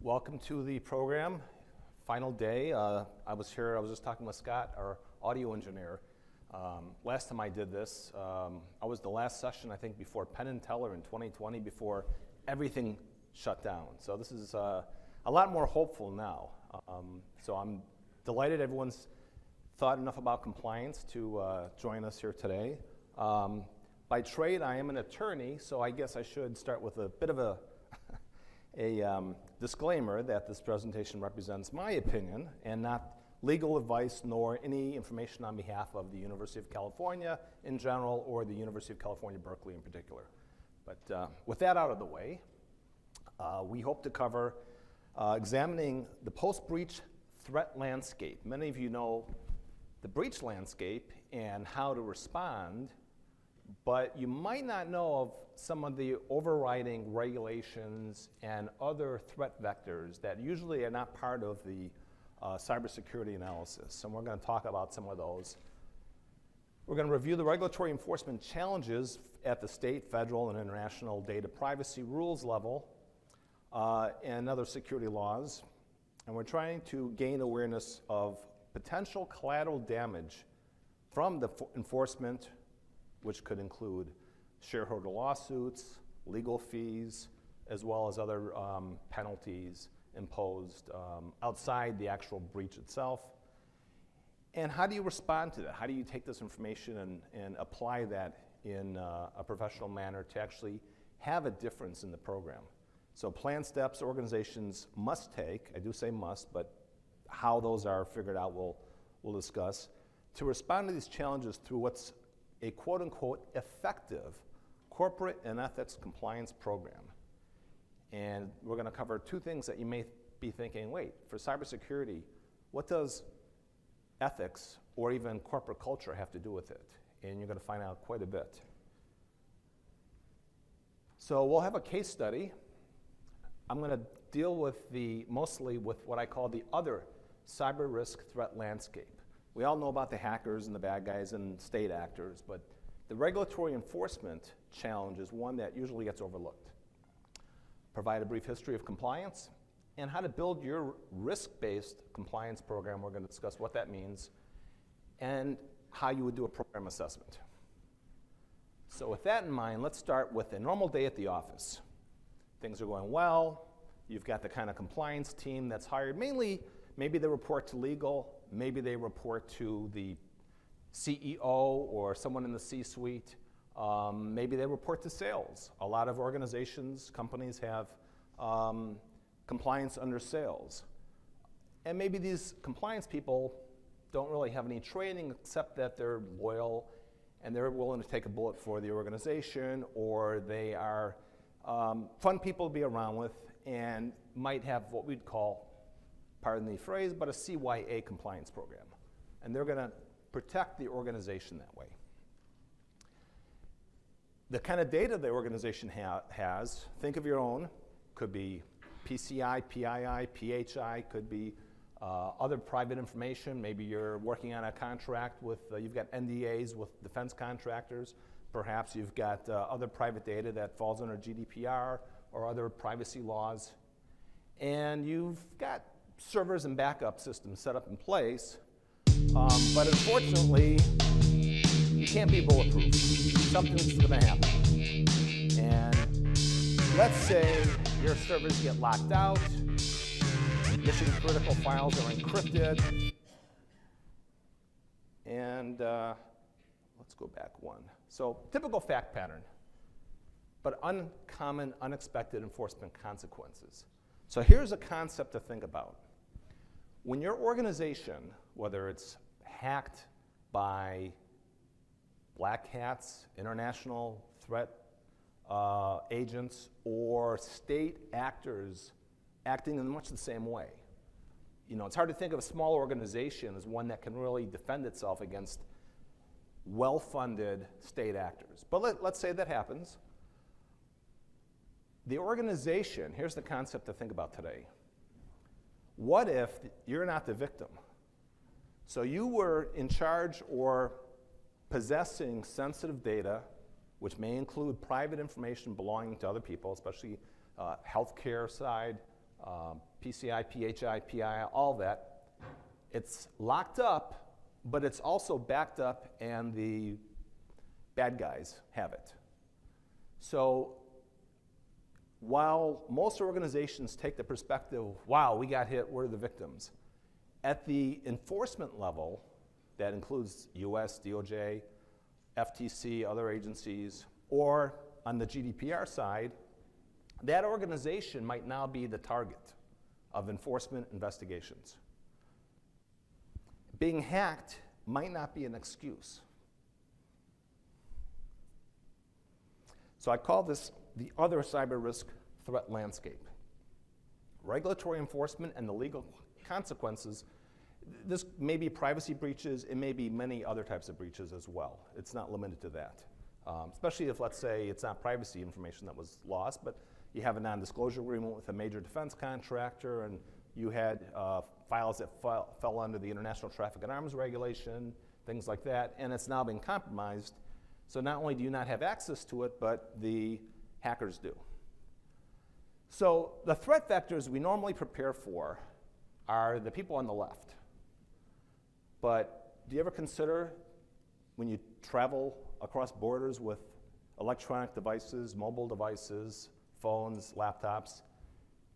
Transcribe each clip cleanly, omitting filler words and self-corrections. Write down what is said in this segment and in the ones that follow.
Welcome to the program. Final day. I was just talking with Scott, our audio engineer. Last time I did this, I was the last session, I think, before Penn and Teller in 2020, before everything shut down. So this is a lot more hopeful now. So I'm delighted everyone's thought enough about compliance to join us here today. By trade, I am an attorney, so I guess I should start with a bit of a disclaimer that this presentation represents my opinion and not legal advice nor any information on behalf of the University of California in general or the University of California, Berkeley in particular. But with that out of the way, we hope to cover examining the post-breach threat landscape. Many of you know the breach landscape and how to respond, but you might not know of some of the overriding regulations and other threat vectors that usually are not part of the cybersecurity analysis. And we're going to talk about some of those. We're going to review the regulatory enforcement challenges at the state, federal, and international data privacy rules level and other security laws. And we're trying to gain awareness of potential collateral damage from the enforcement, which could include shareholder lawsuits, legal fees, as well as other penalties imposed outside the actual breach itself. And how do you respond to that? How do you take this information and apply that in a professional manner to actually have a difference in the program? So planned steps organizations must take, I do say must, but how those are figured out we'll discuss, to respond to these challenges through what's a quote-unquote effective corporate and ethics compliance program. And we're going to cover two things that you may be thinking, wait, for cybersecurity, what does ethics or even corporate culture have to do with it? And you're going to find out quite a bit. So we'll have a case study. I'm going to deal with mostly with what I call the other cyber risk threat landscape. We all know about the hackers and the bad guys and state actors, but the regulatory enforcement challenge is one that usually gets overlooked. Provide a brief history of compliance and how to build your risk-based compliance program. We're going to discuss what that means and how you would do a program assessment. So with that in mind, let's start with a normal day at the office. Things are going well. You've got the kind of compliance team that's hired. Mainly, maybe they report to legal. Maybe they report to the CEO or someone in the C-suite. Maybe they report to sales. A lot of organizations, companies have compliance under sales. And maybe these compliance people don't really have any training except that they're loyal and they're willing to take a bullet for the organization, or they are fun people to be around with and might have what we'd call, pardon the phrase, but a CYA compliance program. And they're going to protect the organization that way. The kind of data the organization has, think of your own, could be PCI, PII, PHI, could be other private information. Maybe you're working on a contract with, you've got NDAs with defense contractors. Perhaps you've got other private data that falls under GDPR or other privacy laws. And you've got servers and backup systems set up in place, but unfortunately, you can't be bulletproof. Something's going to happen. And let's say your servers get locked out, mission critical files are encrypted, and let's go back one. So typical fact pattern, but uncommon, unexpected enforcement consequences. So here's a concept to think about. When your organization, whether it's hacked by black hats, international threat agents, or state actors acting in much the same way, it's hard to think of a small organization as one that can really defend itself against well-funded state actors. But let's say that happens. The organization, here's the concept to think about today. What if you're not the victim? So you were in charge or possessing sensitive data, which may include private information belonging to other people, especially healthcare side, PCI, PHI, PII, all that. It's locked up, but it's also backed up, and the bad guys have it. So while most organizations take the perspective, wow, we got hit, we're the victims, at the enforcement level, that includes US, DOJ, FTC, other agencies, or on the GDPR side, that organization might now be the target of enforcement investigations. Being hacked might not be an excuse. So I call this the other cyber risk threat landscape. Regulatory enforcement and the legal consequences. This may be privacy breaches, it may be many other types of breaches as well. It's not limited to that. Especially if, let's say, it's not privacy information that was lost, but you have a non-disclosure agreement with a major defense contractor, and you had files that fell under the International Traffic in Arms Regulation, things like that, and it's now been compromised. So not only do you not have access to it, but the hackers do. So the threat vectors we normally prepare for are the people on the left. But do you ever consider when you travel across borders with electronic devices, mobile devices, phones, laptops,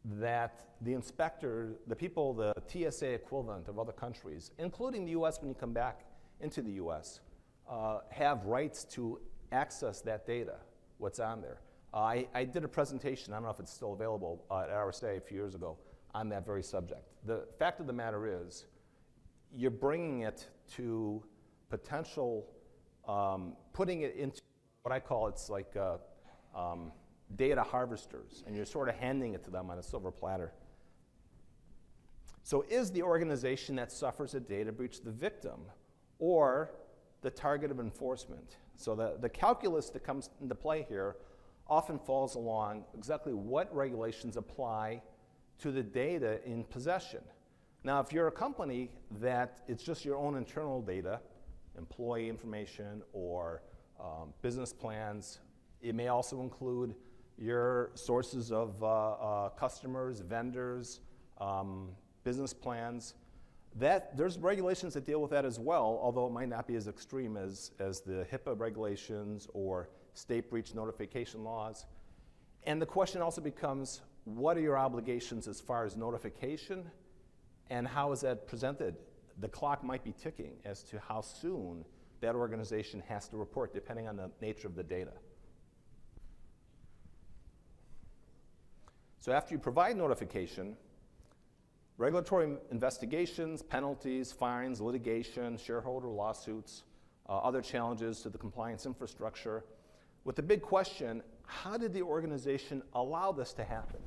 that the inspector, the people, the TSA equivalent of other countries, including the US when you come back into the US, have rights to access that data, what's on there. I did a presentation, I don't know if it's still available, at RSA a few years ago on that very subject. The fact of the matter is, you're bringing it to potential, putting it into what I call, it's like data harvesters, and you're sort of handing it to them on a silver platter. So is the organization that suffers a data breach the victim or the target of enforcement? So the calculus that comes into play here often falls along exactly what regulations apply to the data in possession. Now, if you're a company that it's just your own internal data, employee information or business plans, it may also include your sources of customers, vendors, business plans. There's regulations that deal with that as well, although it might not be as extreme as the HIPAA regulations or state breach notification laws. And the question also becomes, what are your obligations as far as notification, and how is that presented? The clock might be ticking as to how soon that organization has to report, depending on the nature of the data. So after you provide notification, regulatory investigations, penalties, fines, litigation, shareholder lawsuits, other challenges to the compliance infrastructure, with the big question, how did the organization allow this to happen?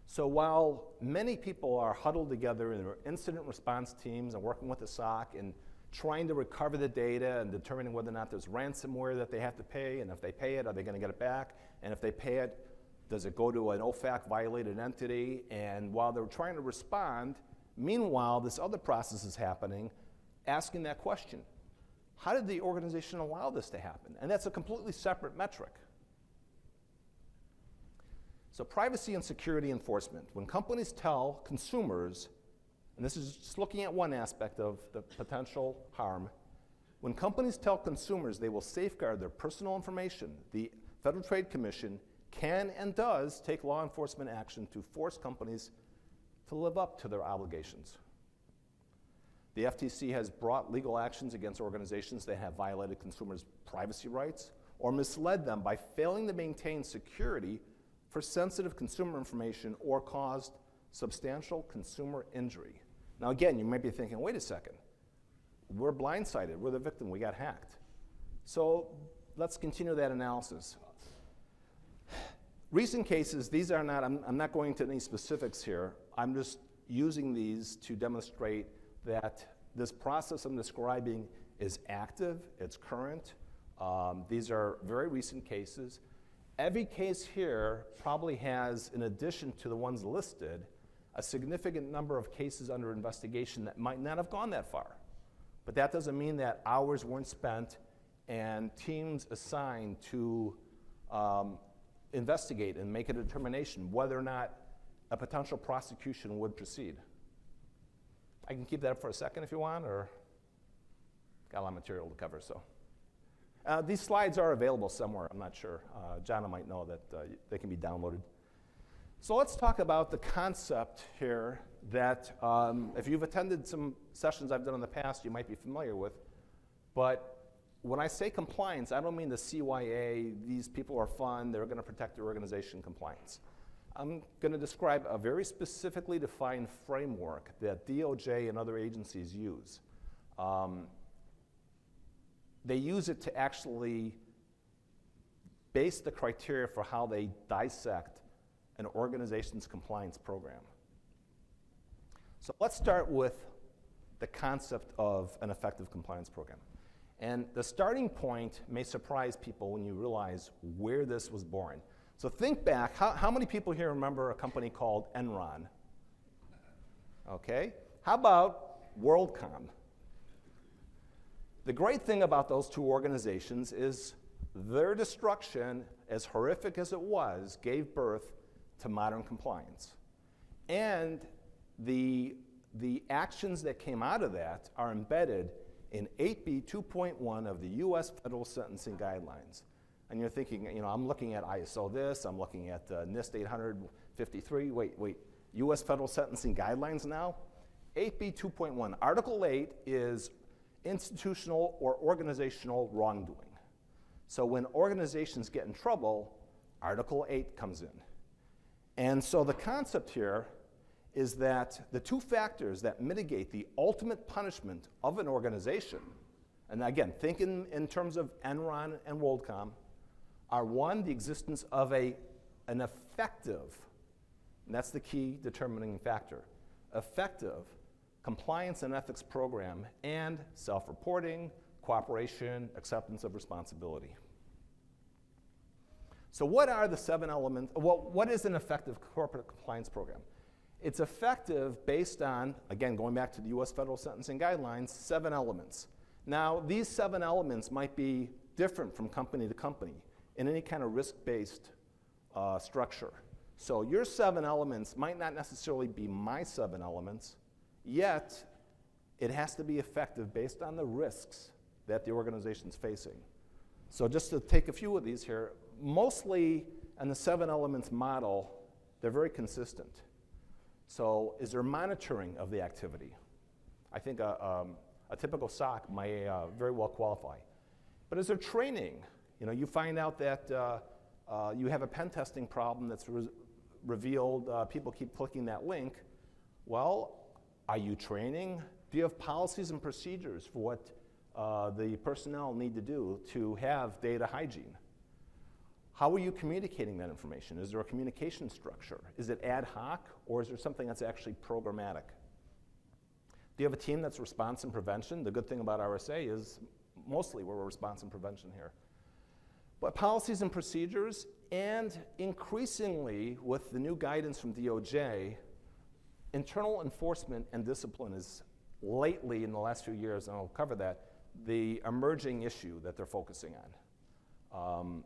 So while many people are huddled together in their incident response teams and working with the SOC and trying to recover the data and determining whether or not there's ransomware that they have to pay, and if they pay it, are they going to get it back? And if they pay it, does it go to an OFAC violated entity? And while they're trying to respond, meanwhile, this other process is happening, asking that question. How did the organization allow this to happen? And that's a completely separate metric. So privacy and security enforcement. When companies tell consumers, and this is just looking at one aspect of the potential harm, when companies tell consumers they will safeguard their personal information, the Federal Trade Commission can and does take law enforcement action to force companies to live up to their obligations. The FTC has brought legal actions against organizations that have violated consumers' privacy rights or misled them by failing to maintain security for sensitive consumer information or caused substantial consumer injury. Now again, you might be thinking, wait a second, we're blindsided, we're the victim, we got hacked. So let's continue that analysis. Recent cases, these are not, I'm not going to any specifics here, I'm just using these to demonstrate that this process I'm describing is active, it's current. These are very recent cases. Every case here probably has, in addition to the ones listed, a significant number of cases under investigation that might not have gone that far. But that doesn't mean that hours weren't spent and teams assigned to investigate and make a determination whether or not a potential prosecution would proceed. I can keep that up for a second if you want, or got a lot of material to cover, so. These slides are available somewhere, I'm not sure. Jana might know that they can be downloaded. So let's talk about the concept here that if you've attended some sessions I've done in the past, you might be familiar with. But when I say compliance, I don't mean the CYA, these people are fun, they're going to protect their organization compliance. I'm going to describe a very specifically defined framework that DOJ and other agencies use. They use it to actually base the criteria for how they dissect an organization's compliance program. So let's start with the concept of an effective compliance program. And the starting point may surprise people when you realize where this was born. So think back, how many people here remember a company called Enron? Okay, how about WorldCom? The great thing about those two organizations is their destruction, as horrific as it was, gave birth to modern compliance. And the actions that came out of that are embedded in 8B 2.1 of the US Federal Sentencing Guidelines. And you're thinking, you know, I'm looking at ISO this, I'm looking at NIST 853, wait, US Federal Sentencing Guidelines now? 8B 2.1, Article 8 is institutional or organizational wrongdoing. So when organizations get in trouble, Article 8 comes in. And so the concept here is that the two factors that mitigate the ultimate punishment of an organization, and again, think in terms of Enron and WorldCom, are one, the existence of an effective, and that's the key determining factor, effective compliance and ethics program, and self-reporting, cooperation, acceptance of responsibility. So what are the 7 elements, what is an effective corporate compliance program? It's effective based on, again, going back to the US Federal Sentencing Guidelines, 7 elements. Now, these 7 elements might be different from company to company in any kind of risk-based structure. So your 7 elements might not necessarily be my 7 elements, yet it has to be effective based on the risks that the organization's facing. So just to take a few of these here, mostly in the 7 elements model, they're very consistent. So is there monitoring of the activity? I think a typical SOC may very well qualify. But is there training? You know, you find out that you have a pen testing problem that's revealed, people keep clicking that link. Well, are you training? Do you have policies and procedures for what the personnel need to do to have data hygiene? How are you communicating that information? Is there a communication structure? Is it ad hoc, or is there something that's actually programmatic? Do you have a team that's response and prevention? The good thing about RSA is mostly we're response and prevention here. But policies and procedures, and increasingly with the new guidance from DOJ, internal enforcement and discipline is lately, in the last few years, and I'll cover that, the emerging issue that they're focusing on.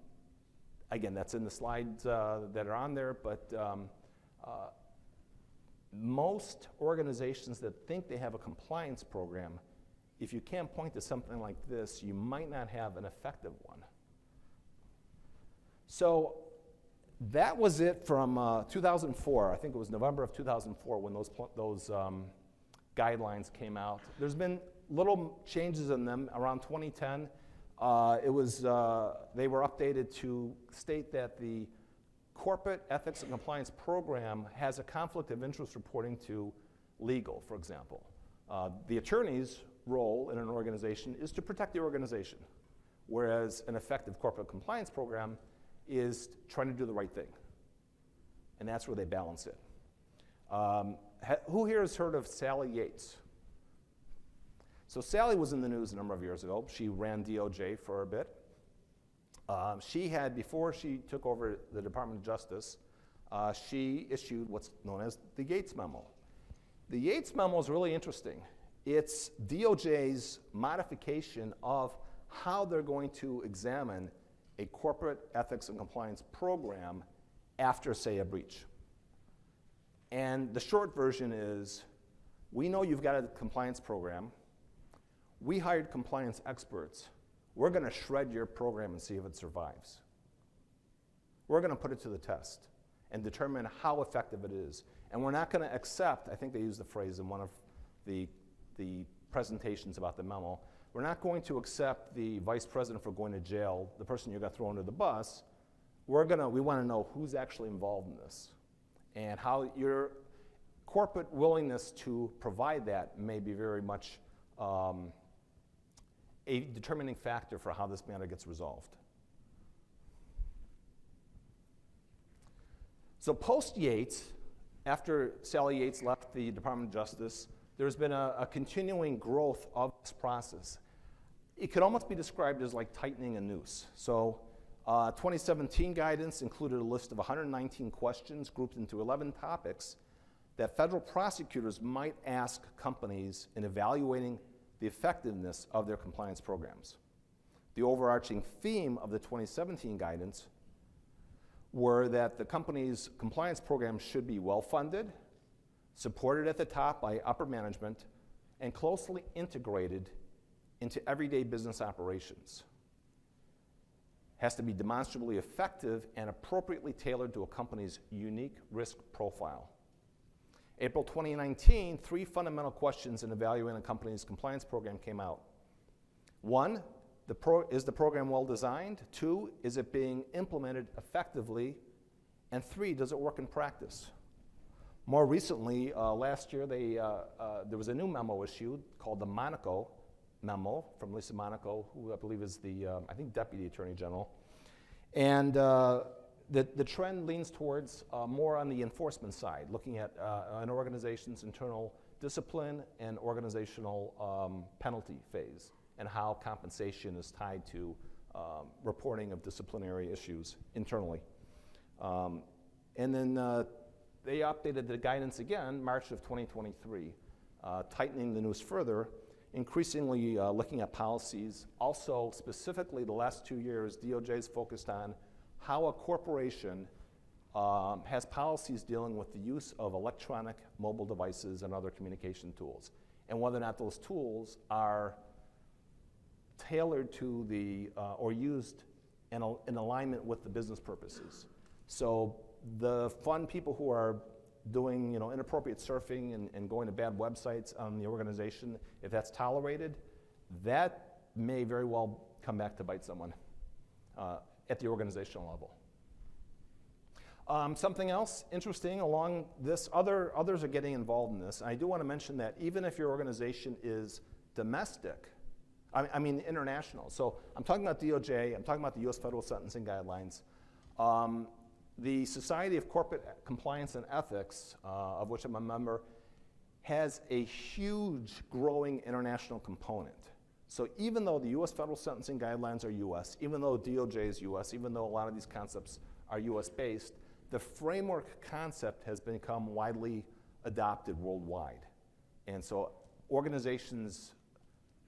Again, that's in the slides that are on there, but most organizations that think they have a compliance program, if you can't point to something like this, you might not have an effective one. So that was it from 2004. I think it was November of 2004 when those guidelines came out. There's been little changes in them around 2010. They were updated to state that the corporate ethics and compliance program has a conflict of interest reporting to legal, for example. The attorney's role in an organization is to protect the organization, whereas an effective corporate compliance program is trying to do the right thing. And that's where they balance it. Who here has heard of Sally Yates? So Sally was in the news a number of years ago. She ran DOJ for a bit. She had, before she took over the Department of Justice, she issued what's known as the Yates Memo. The Yates Memo is really interesting. It's DOJ's modification of how they're going to examine a corporate ethics and compliance program after, say, a breach. And the short version is, we know you've got a compliance program. We hired compliance experts. We're going to shred your program and see if it survives. We're going to put it to the test and determine how effective it is. And we're not going to accept, I think they used the phrase in one of the presentations about the memo, we're not going to accept the vice president for going to jail, the person you're going to throw under the bus. We want to know who's actually involved in this and how your corporate willingness to provide that may be very much a determining factor for how this matter gets resolved. So post-Yates, after Sally Yates left the Department of Justice, there's been a continuing growth of this process. It could almost be described as like tightening a noose. So 2017 guidance included a list of 119 questions grouped into 11 topics that federal prosecutors might ask companies in evaluating the effectiveness of their compliance programs. The overarching theme of the 2017 guidance were that the company's compliance programs should be well-funded, supported at the top by upper management, and closely integrated into everyday business operations. Has to be demonstrably effective and appropriately tailored to a company's unique risk profile. April 2019, 3 fundamental questions in evaluating a company's compliance program came out. 1, is the program well designed? 2, is it being implemented effectively? And 3, does it work in practice? More recently, last year, there was a new memo issued called the Monaco memo from Lisa Monaco, who I believe is the, I think, Deputy Attorney General. And the trend leans towards more on the enforcement side, looking at an organization's internal discipline and organizational penalty phase, and how compensation is tied to reporting of disciplinary issues internally. And then they updated the guidance again, March of 2023, tightening the noose further, increasingly looking at policies. Also, specifically the last 2 years, DOJ's focused on how a corporation has policies dealing with the use of electronic mobile devices and other communication tools, and whether or not those tools are tailored to the, or used in alignment with the business purposes. So the fun people who are doing inappropriate surfing and going to bad websites on the organization, if that's tolerated, that may very well come back to bite someone at the organizational level. Something else interesting along this, others are getting involved in this. And I do want to mention that even if your organization is domestic, I mean international, so I'm talking about DOJ, I'm talking about the US Federal Sentencing Guidelines. The Society of Corporate Compliance and Ethics, of which I'm a member, has a huge growing international component. So even though the US Federal Sentencing Guidelines are US, even though DOJ is US, even though a lot of these concepts are US based, the framework concept has become widely adopted worldwide. And so organizations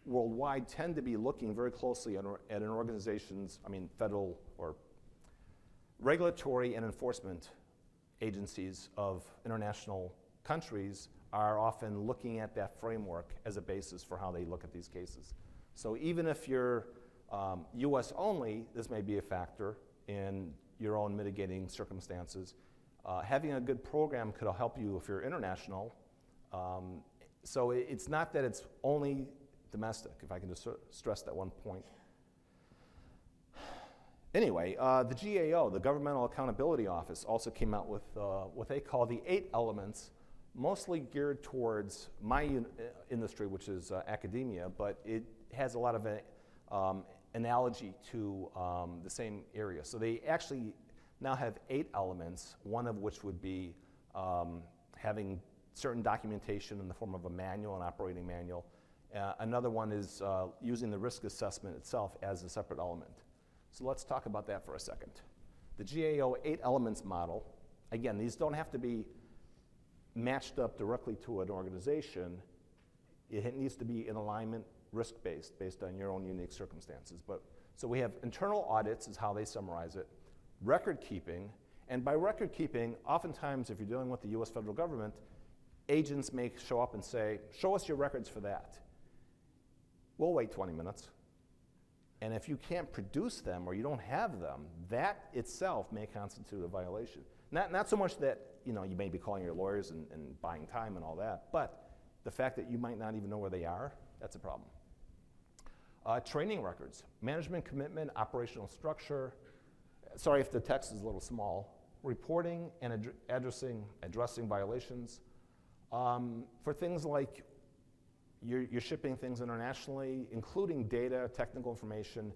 worldwide tend to be looking very closely at an organization's, federal or regulatory and enforcement agencies of international countries are often looking at that framework as a basis for how they look at these cases. So even if you're US only, this may be a factor in your own mitigating circumstances. Having a good program could help you if you're international. So it's not that it's only domestic, if I can just stress that one point. Anyway, the GAO, the Governmental Accountability Office, also came out with what they call the 8 elements, mostly geared towards my industry, which is academia, but it has a lot of analogy to the same area. So they actually now have 8 elements, one of which would be having certain documentation in the form of a manual, an operating manual. Another one is using the risk assessment itself as a separate element. So let's talk about that for a second. The GAO 8 elements model, again, these don't have to be matched up directly to an organization. It needs to be in alignment, risk-based, based on your own unique circumstances. So we have internal audits is how they summarize it, record keeping, And by record keeping, oftentimes if you're dealing with the US federal government, agents may show up and say, show us your records for that. We'll wait 20 minutes. And if you can't produce them or you don't have them, that itself may constitute a violation. Not so much that you may be calling your lawyers and buying time and all that, but the fact that you might not even know where they are, that's a problem. Training records, management commitment, operational structure. Sorry if the text is a little small. Reporting and addressing violations. For things like you're shipping things internationally, including data, technical information.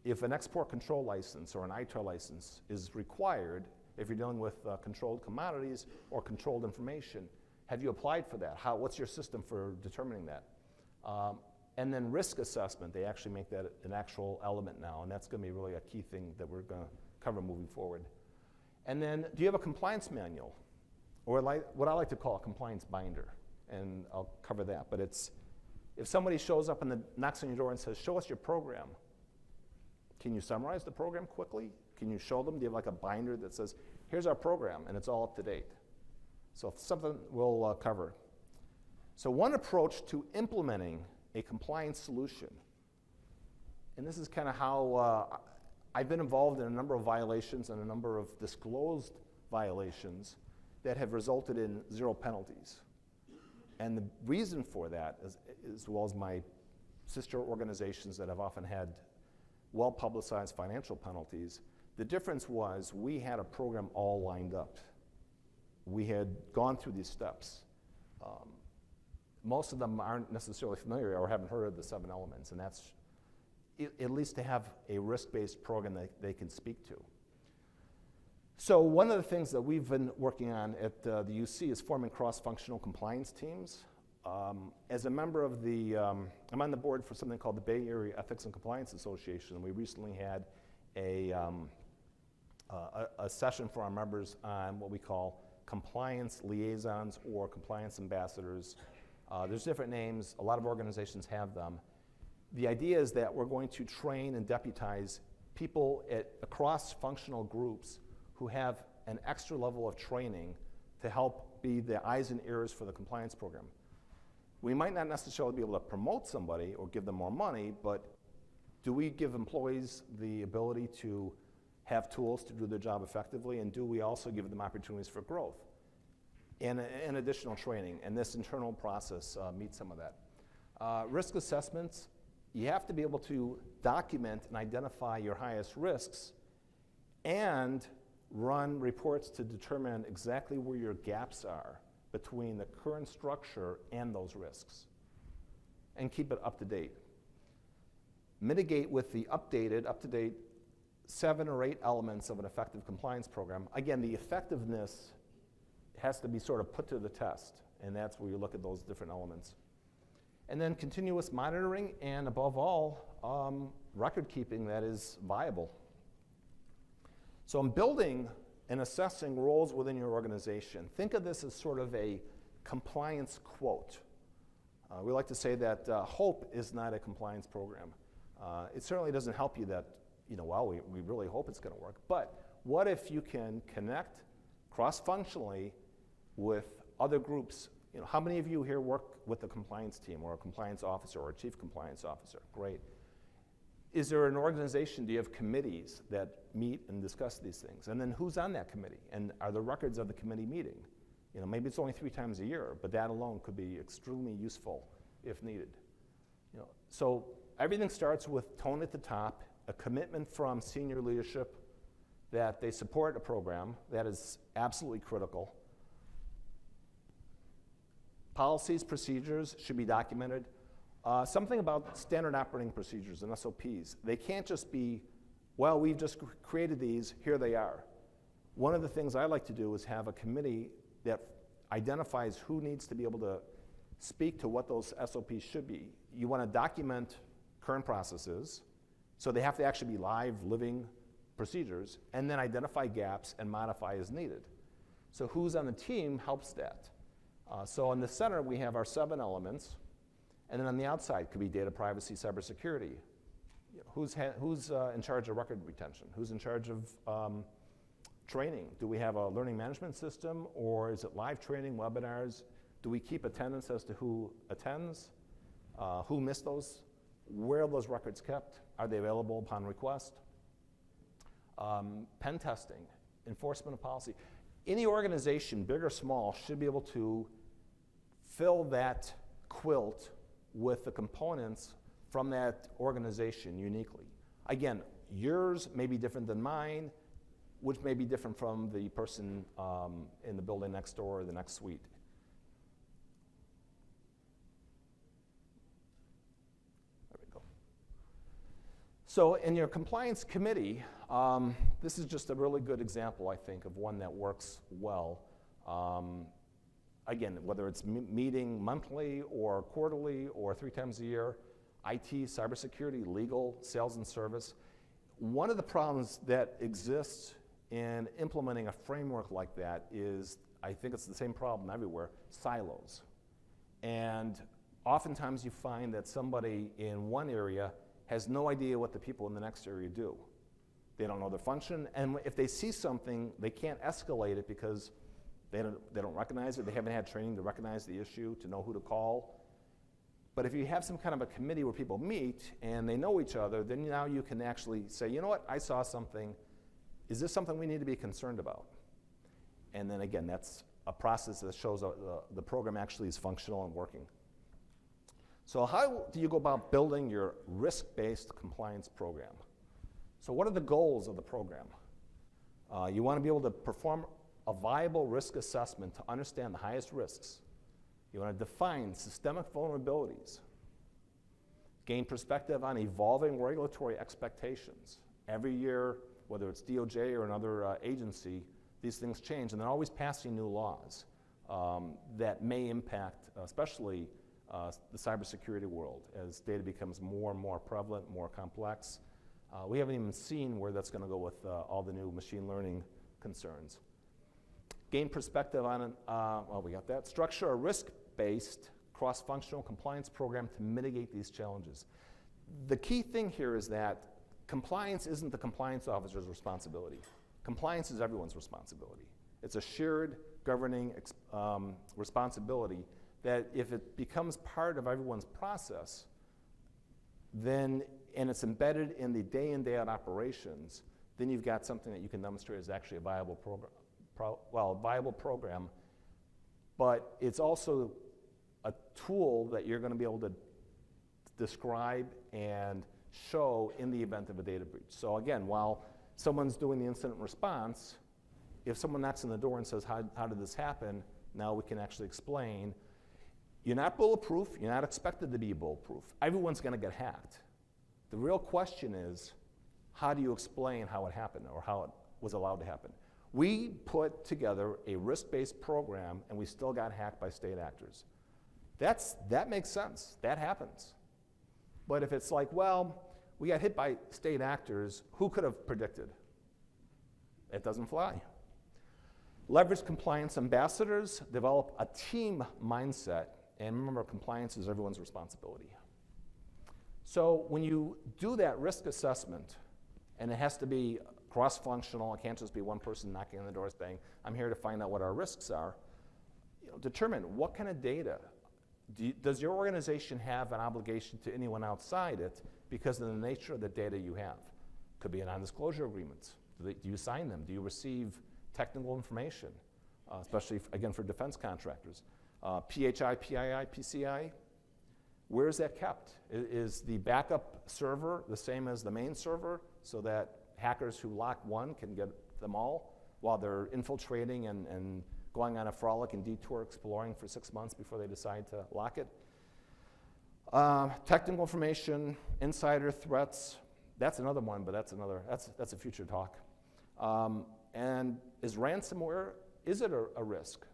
If an export control license or an ITAR license is required, if you're dealing with controlled commodities or controlled information, have you applied for that? What's your system for determining that? And then risk assessment, they actually make that an actual element now, and that's going to be really a key thing that we're going to cover moving forward. And then, do you have a compliance manual? Or what I like to call a compliance binder, and I'll cover that. But it's, if somebody shows up and knocks on your door and says, show us your program, can you summarize the program quickly? Can you show them? Do you have like a binder that says, here's our program, and it's all up to date? So something we'll cover. So one approach to implementing a compliance solution, and this is kind of how I've been involved in a number of violations and a number of disclosed violations that have resulted in 0 penalties. And the reason for that, as well as my sister organizations that have often had well-publicized financial penalties, the difference was we had a program all lined up. We had gone through these steps. Most of them aren't necessarily familiar or haven't heard of the 7 elements, and that's at least to have a risk-based program that they can speak to. So one of the things that we've been working on at the UC is forming cross-functional compliance teams. As a member of the, I'm on the board for something called the Bay Area Ethics and Compliance Association, and we recently had a session for our members on what we call compliance liaisons or compliance ambassadors. There's different names, a lot of organizations have them. The idea is that we're going to train and deputize people across functional groups who have an extra level of training to help be the eyes and ears for the compliance program. We might not necessarily be able to promote somebody or give them more money, but do we give employees the ability to have tools to do their job effectively, and do we also give them opportunities for growth and additional training? And this internal process meets some of that. Risk assessments, you have to be able to document and identify your highest risks and run reports to determine exactly where your gaps are between the current structure and those risks, and keep it up to date. Mitigate with the up-to-date 7 or 8 elements of an effective compliance program. Again, the effectiveness has to be sort of put to the test, and that's where you look at those different elements. And then continuous monitoring, and above all, record keeping that is viable. So I'm building and assessing roles within your organization. Think of this as sort of a compliance quote. We like to say that hope is not a compliance program. It certainly doesn't help you that, well, we really hope it's going to work. But what if you can connect cross-functionally with other groups? How many of you here work with a compliance team or a compliance officer or a chief compliance officer? Great. Is there an organization, do you have committees that meet and discuss these things? And then who's on that committee? And are there records of the committee meeting? Maybe it's only 3 times a year, but that alone could be extremely useful if needed. So everything starts with tone at the top, a commitment from senior leadership that they support a program. That is absolutely critical. Policies, procedures should be documented. Something about standard operating procedures and SOPs. They can't just be, well, we've just created these, here they are. One of the things I like to do is have a committee that identifies who needs to be able to speak to what those SOPs should be. You want to document current processes, so they have to actually be live, living procedures, and then identify gaps and modify as needed. So who's on the team helps that. So in the center, we have our 7 elements. And then on the outside could be data privacy, cybersecurity. Who's in charge of record retention? Who's in charge of Training. Do we have a learning management system, or is it live training, webinars? Do we keep attendance as to who attends? Who missed those? Where are those records kept? Are they available upon request? Pen testing, enforcement of policy. Any organization, big or small, should be able to fill that quilt with the components from that organization uniquely. Again, yours may be different than mine, which may be different from the person in the building next door or the next suite. There we go. So in your compliance committee, this is just a really good example, I think, of one that works well. Again, whether it's meeting monthly or quarterly or 3 times a year, IT, cybersecurity, legal, sales and service. One of the problems that exists in implementing a framework like that is, I think it's the same problem everywhere, silos. And oftentimes you find that somebody in one area has no idea what the people in the next area do. They don't know their function, and if they see something, they can't escalate it because they don't recognize it. They haven't had training to recognize the issue, to know who to call. But if you have some kind of a committee where people meet and they know each other, then now you can actually say, you know what, I saw something. Is this something we need to be concerned about? And then again, that's a process that shows the program actually is functional and working. So how do you go about building your risk-based compliance program? So what are the goals of the program? You want to be able to perform a viable risk assessment to understand the highest risks. You want to define systemic vulnerabilities, gain perspective on evolving regulatory expectations. Every year, whether it's DOJ or another agency, these things change, and they're always passing new laws that may impact, especially the cybersecurity world, as data becomes more and more prevalent, more complex. We haven't even seen where that's going to go with all the new machine learning concerns. Gain perspective on, well, we got that. Structure a risk-based cross-functional compliance program to mitigate these challenges. The key thing here is that compliance isn't the compliance officer's responsibility. Compliance is everyone's responsibility. It's a shared governing responsibility that if it becomes part of everyone's process, then, and it's embedded in the day in, day out operations, then you've got something that you can demonstrate is actually a viable program. Viable program, but it's also a tool that you're going to be able to describe and show in the event of a data breach. So again, while someone's doing the incident response, if someone knocks on the door and says, how did this happen? Now we can actually explain. You're not bulletproof. You're not expected to be bulletproof. Everyone's going to get hacked. The real question is, how do you explain how it happened or how it was allowed to happen? We put together a risk-based program, and we still got hacked by state actors. That makes sense. That happens. But if it's like, well, we got hit by state actors, who could have predicted? It doesn't fly. Leverage compliance ambassadors, develop a team mindset, and remember, compliance is everyone's responsibility. So when you do that risk assessment, and it has to be cross-functional, it can't just be one person knocking on the door saying, I'm here to find out what our risks are. Determine what kind of data. Does your organization have an obligation to anyone outside it because of the nature of the data you have? Could be a non-disclosure agreement. Do you sign them? Do you receive technical information, especially, again, for defense contractors? PHI, PII, PCI, where is that kept? Is the backup server the same as the main server so that hackers who lock one can get them all while they're infiltrating and going on a frolic and detour exploring for 6 months before they decide to lock it? Technical information, insider threats, that's another one, but that's a future talk. And is ransomware, is it a risk?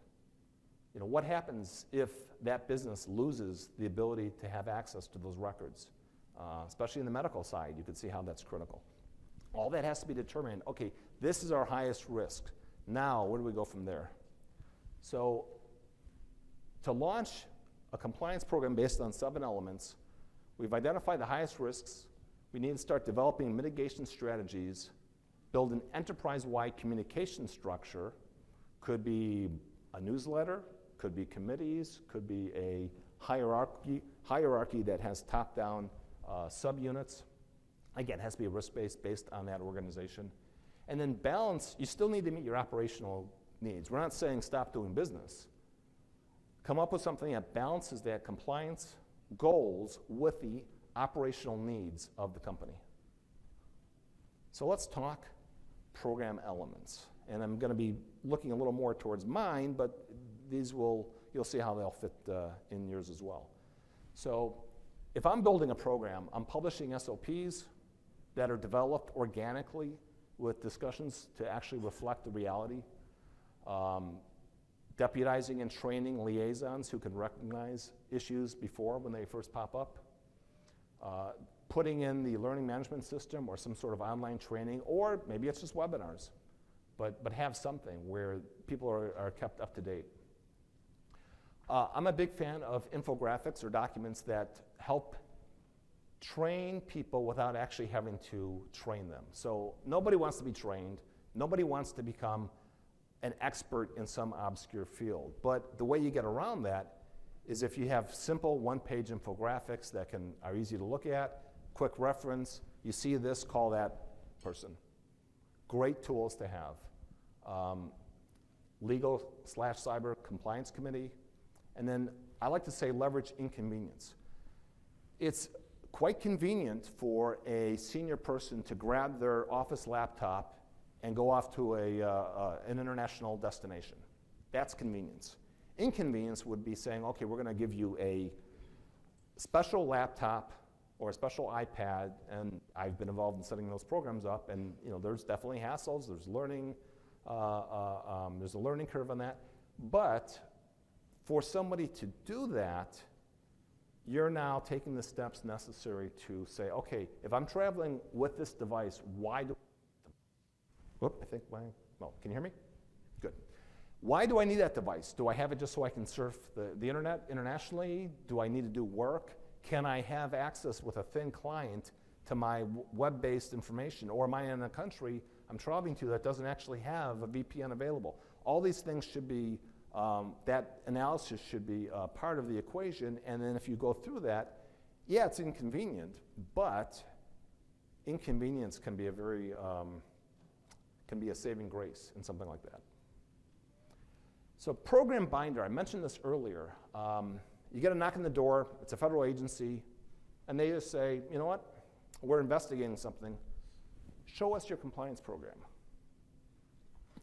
What happens if that business loses the ability to have access to those records? Especially in the medical side, you can see how that's critical. All that has to be determined. Okay, this is our highest risk. Now, where do we go from there? So, to launch a compliance program based on 7 elements, we've identified the highest risks. We need to start developing mitigation strategies build an enterprise-wide communication structure. Could be a newsletter, could be committees, could be a hierarchy that has top-down subunits. Again, it has to be risk-based based on that organization. And then balance, you still need to meet your operational needs. We're not saying stop doing business. Come up with something that balances that compliance goals with the operational needs of the company. So let's talk program elements. And I'm going to be looking a little more towards mine, but you'll see how they'll fit in yours as well. So if I'm building a program, I'm publishing SOPs that are developed organically with discussions to actually reflect the reality. Deputizing and training liaisons who can recognize issues before when they first pop up. Putting in the learning management system or some sort of online training, or maybe it's just webinars, but have something where people are kept up to date. I'm a big fan of infographics or documents that help train people without actually having to train them. So nobody wants to be trained. Nobody wants to become an expert in some obscure field. But the way you get around that is if you have simple one-page infographics that are easy to look at, quick reference, you see this, call that person. Great tools to have. Legal/cyber compliance committee. And then I like to say leverage inconvenience. It's quite convenient for a senior person to grab their office laptop and go off to an international destination. That's convenience. Inconvenience would be saying, okay, we're going to give you a special laptop or a special iPad, and I've been involved in setting those programs up, and there's definitely hassles, there's learning, there's a learning curve on that, but for somebody to do that, you're now taking the steps necessary to say, okay, if I'm traveling with this device, why do can you hear me? Good. Why do I need that device? Do I have it just so I can surf the internet internationally? Do I need to do work? Can I have access with a thin client to my web-based information? Or am I in a country I'm traveling to that doesn't actually have a VPN available? All these things should be, that analysis should be part of the equation. And then if you go through that, yeah, it's inconvenient, but inconvenience can be a saving grace in something like that. So program binder, I mentioned this earlier. You get a knock on the door, it's a federal agency, and they just say, you know what, we're investigating something. Show us your compliance program.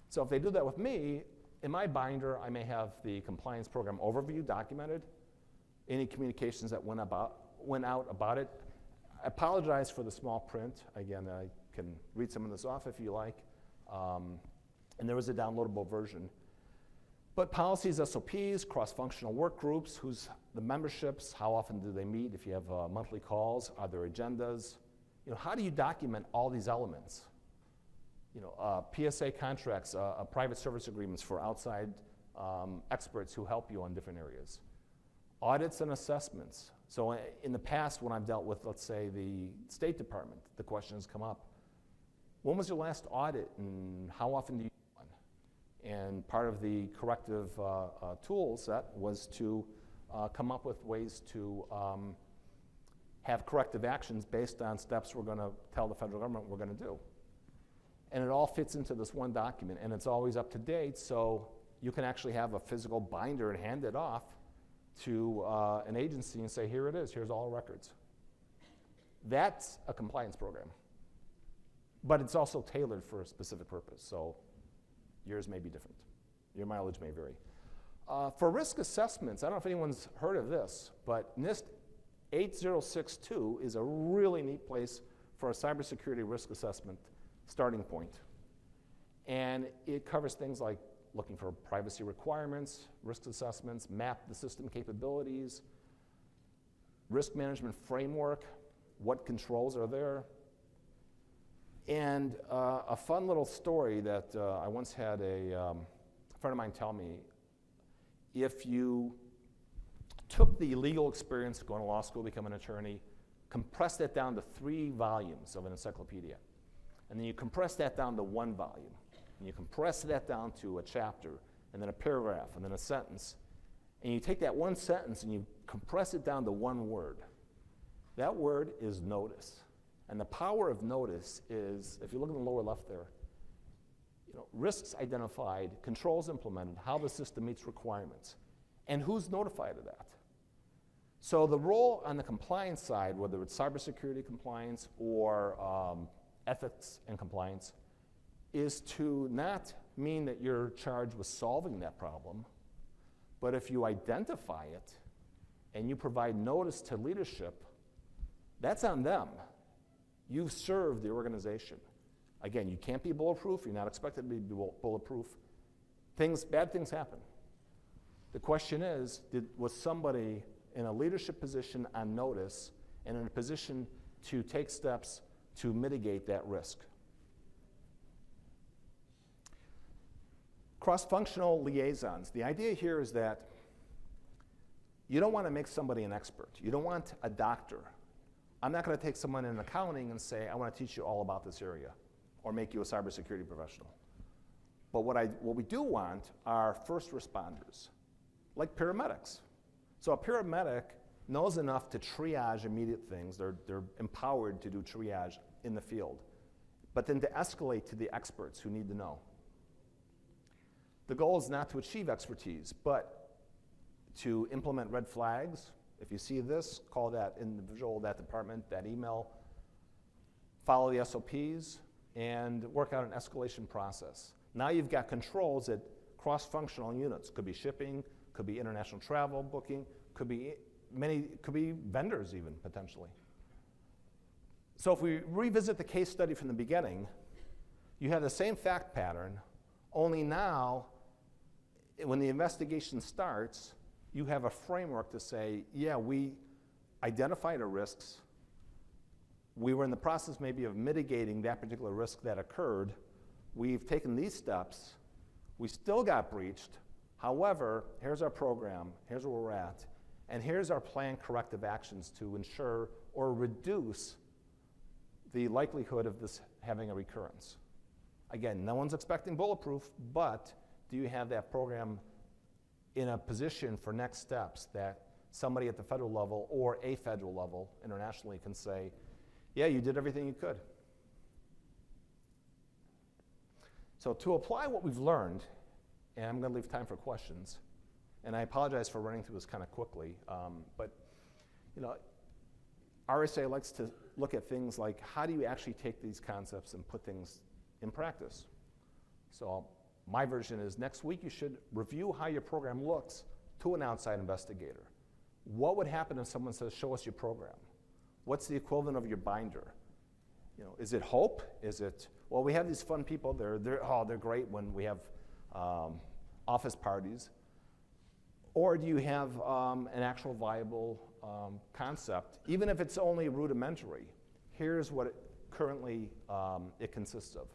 So if they do that with me, in my binder, I may have the compliance program overview documented, any communications that went out about it. I apologize for the small print. Again, I can read some of this off if you like. And there was a downloadable version. But policies, SOPs, cross-functional work groups, who's the memberships, how often do they meet, if you have monthly calls, are there agendas? How do you document all these elements? PSA contracts, private service agreements for outside experts who help you on different areas. Audits and assessments. So in the past, when I've dealt with, let's say, the State Department, the question has come up, when was your last audit and how often do you do one? And part of the corrective tool set was to come up with ways to have corrective actions based on steps we're going to tell the federal government we're going to do. And it all fits into this one document, and it's always up to date, so you can actually have a physical binder and hand it off to an agency and say, here it is, here's all the records. That's a compliance program. But it's also tailored for a specific purpose, so yours may be different. Your mileage may vary. For risk assessments, I don't know if anyone's heard of this, but NIST 8062 is a really neat place for a cybersecurity risk assessment starting point. And it covers things like looking for privacy requirements, risk assessments, map the system capabilities, risk management framework, what controls are there. And a fun little story that I once had a friend of mine tell me, if you took the legal experience, going to law school, become an attorney, compressed it down to 3 volumes of an encyclopedia, and then you compress that down to one volume, and you compress that down to a chapter, and then a paragraph, and then a sentence, and you take that one sentence and you compress it down to one word. That word is notice. And the power of notice is, if you look in the lower left there, risks identified, controls implemented, how the system meets requirements, and who's notified of that. So the role on the compliance side, whether it's cybersecurity compliance or ethics and compliance, is to not mean that you're charged with solving that problem, but if you identify it and you provide notice to leadership, that's on them. You've served the organization. Again, you can't be bulletproof. You're not expected to be bulletproof. Bad things happen. The question is, was somebody in a leadership position on notice and in a position to take steps to mitigate that risk? Cross-functional liaisons. The idea here is that you don't want to make somebody an expert. You don't want a doctor. I'm not going to take someone in accounting and say, I want to teach you all about this area or make you a cybersecurity professional. But what we do want are first responders, like paramedics. So a paramedic knows enough to triage immediate things. They're empowered to do triage in the field, but then to escalate to the experts who need to know. The goal is not to achieve expertise, but to implement red flags. If you see this, call that individual, that department, that email, follow the SOPs, and work out an escalation process. Now you've got controls at cross-functional units. Could be shipping, could be international travel booking, could be vendors even, potentially. So if we revisit the case study from the beginning, you have the same fact pattern, only now, when the investigation starts, you have a framework to say, yeah, we identified the risks. We were in the process maybe of mitigating that particular risk that occurred. We've taken these steps. We still got breached. However, here's our program. Here's where we're at. And here's our planned corrective actions to ensure or reduce the likelihood of this having a recurrence. Again, no one's expecting bulletproof, but do you have that program in a position for next steps that somebody at the federal level or a federal level internationally can say, yeah, you did everything you could. So to apply what we've learned, and I'm going to leave time for questions, and I apologize for running through this kind of quickly, but RSA likes to look at things like how do you actually take these concepts and put things in practice. So my version is next week you should review how your program looks to an outside investigator. What would happen if someone says, show us your program? What's the equivalent of your binder? Is it hope? Is it, well, we have these fun people, they're great when we have office parties. Or do you have an actual viable concept, even if it's only rudimentary? Here's what it currently it consists of.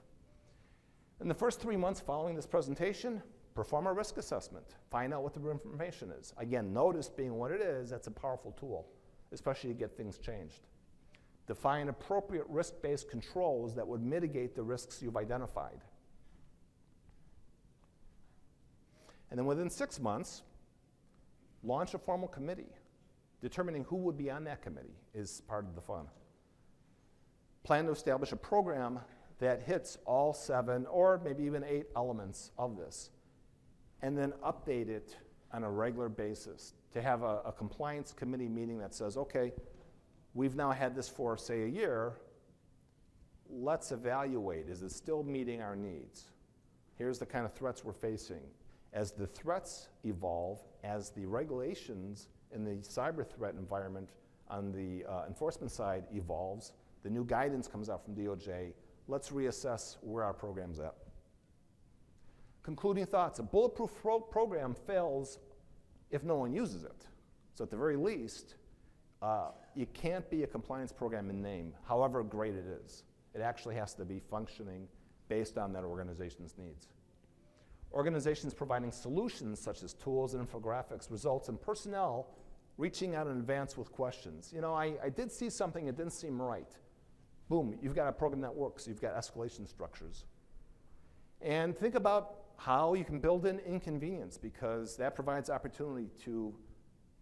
In the first 3 months following this presentation, perform a risk assessment. Find out what the information is. Again, notice being what it is, that's a powerful tool, especially to get things changed. Define appropriate risk-based controls that would mitigate the risks you've identified. And then within 6 months, launch a formal committee. Determining who would be on that committee is part of the fun. Plan to establish a program that hits all 7 or maybe even 8 elements of this, and then update it on a regular basis. To have a compliance committee meeting that says, okay, we've now had this for, say, a year. Let's evaluate. Is it still meeting our needs? Here's the kind of threats we're facing. As the threats evolve, as the regulations in the cyber threat environment on the enforcement side evolves, the new guidance comes out from DOJ, let's reassess where our program's at. Concluding thoughts, a bulletproof program fails if no one uses it. So at the very least, you can't be a compliance program in name, however great it is. It actually has to be functioning based on that organization's needs. Organizations providing solutions such as tools and infographics results in personnel reaching out in advance with questions. I did see something that didn't seem right. Boom, you've got a program that works. You've got escalation structures. And think about how you can build in inconvenience, because that provides opportunity to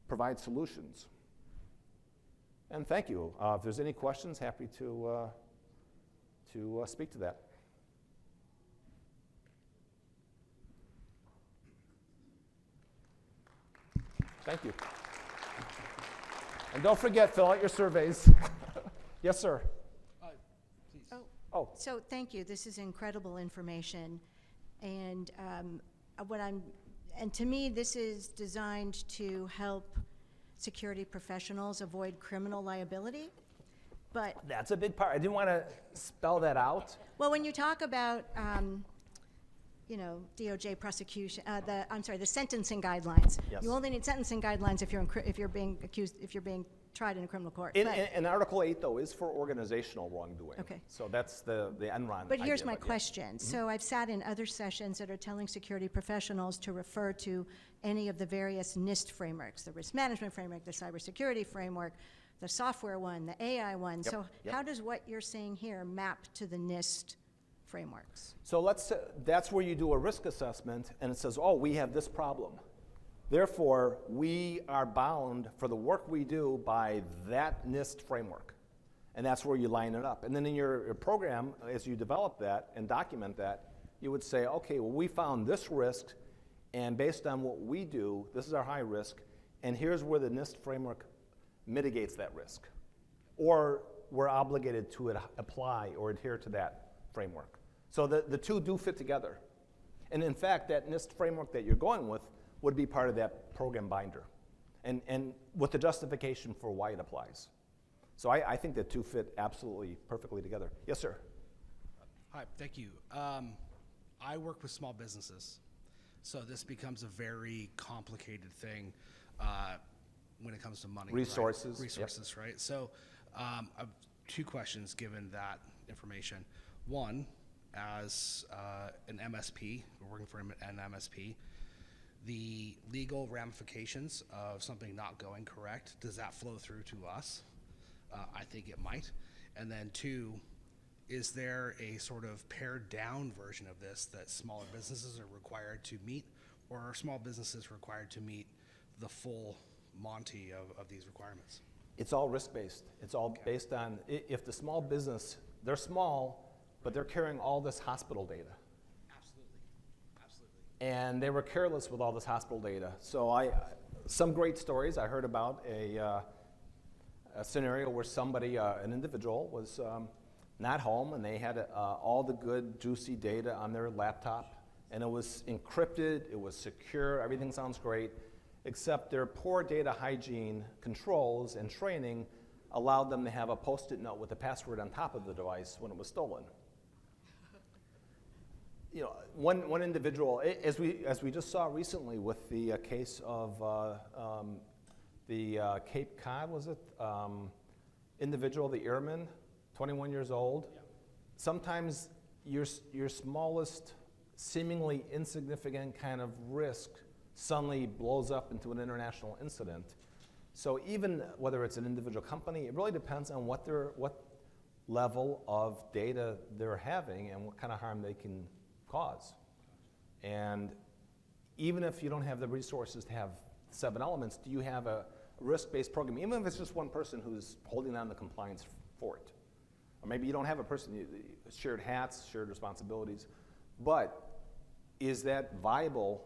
provide solutions. And thank you. If there's any questions, happy to speak to that. Thank you. And don't forget, fill out your surveys. Yes, sir. Please. Oh. So thank you. This is incredible information, and and to me, this is designed to help security professionals avoid criminal liability. But that's a big part. I didn't want to spell that out. Well, when you talk about DOJ prosecution, the sentencing guidelines. Yes. You only need sentencing guidelines if you're being tried in a criminal court. And Article 8, though, is for organizational wrongdoing. Okay. So that's the Enron But here's idea, my yeah. question. Mm-hmm. So I've sat in other sessions that are telling security professionals to refer to any of the various NIST frameworks, the risk management framework, the cybersecurity framework, the software one, the AI one. Yep. So Yep. how does what you're saying here map to the NIST frameworks? So that's where you do a risk assessment, and it says, oh, we have this problem. Therefore, we are bound for the work we do by that NIST framework. And that's where you line it up. And then in your program, as you develop that and document that, you would say, okay, well, we found this risk, and based on what we do, this is our high risk, and here's where the NIST framework mitigates that risk. Or we're obligated to apply or adhere to that framework. So the two do fit together. And in fact, that NIST framework that you're going with would be part of that program binder, and with the justification for why it applies. So I think the two fit absolutely perfectly together. Yes, sir. Hi, thank you. I work with small businesses, so this becomes a very complicated thing when it comes to money. Resources. Right? Resources, yep. Right? So I have two questions given that information. One, as an MSP, we're working for an MSP, the legal ramifications of something not going correct, does that flow through to us? I think it might. And then two, is there a sort of pared down version of this that smaller businesses are required to meet, or are small businesses required to meet the full Monty of these requirements? It's all risk-based. It's all based on, if the small business, they're small, but they're carrying all this hospital data. And they were careless with all this hospital data. So some great stories I heard about a scenario where somebody, an individual, was not home, and they had all the good, juicy data on their laptop, and it was encrypted, it was secure, everything sounds great, except their poor data hygiene controls and training allowed them to have a Post-it note with a password on top of the device when it was stolen. One individual, as we just saw recently with the case of the Cape Cod, was it? Individual, the airman, 21 years old. Yeah. Sometimes your smallest, seemingly insignificant kind of risk suddenly blows up into an international incident. So even whether it's an individual company, it really depends on what level of data they're having and what kind of harm they can cause. And even if you don't have the resources to have 7 elements, do you have a risk-based program, even if it's just one person who's holding on the compliance for it? Or maybe you don't have a person, shared hats, shared responsibilities, but is that viable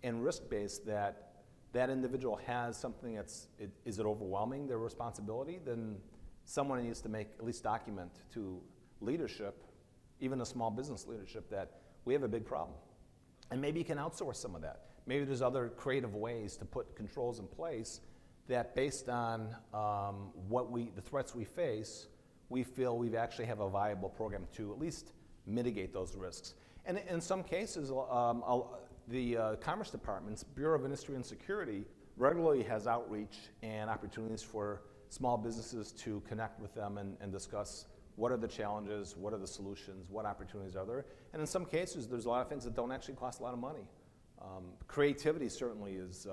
and risk-based that that individual has something is it overwhelming their responsibility? Then someone needs to at least document to leadership, even a small business leadership, that we have a big problem. And maybe you can outsource some of that. Maybe there's other creative ways to put controls in place that based on the threats we face, we feel we actually have a viable program to at least mitigate those risks. And in some cases, the Commerce Department's Bureau of Industry and Security regularly has outreach and opportunities for small businesses to connect with them and discuss what are the challenges, what are the solutions, what opportunities are there. And in some cases, there's a lot of things that don't actually cost a lot of money. Creativity certainly is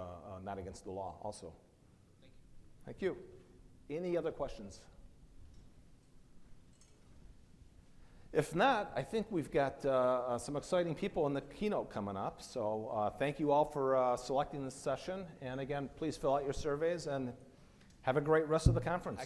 not against the law also. Thank you. Any other questions? If not, I think we've got some exciting people in the keynote coming up. So thank you all for selecting this session. And again, please fill out your surveys and have a great rest of the conference.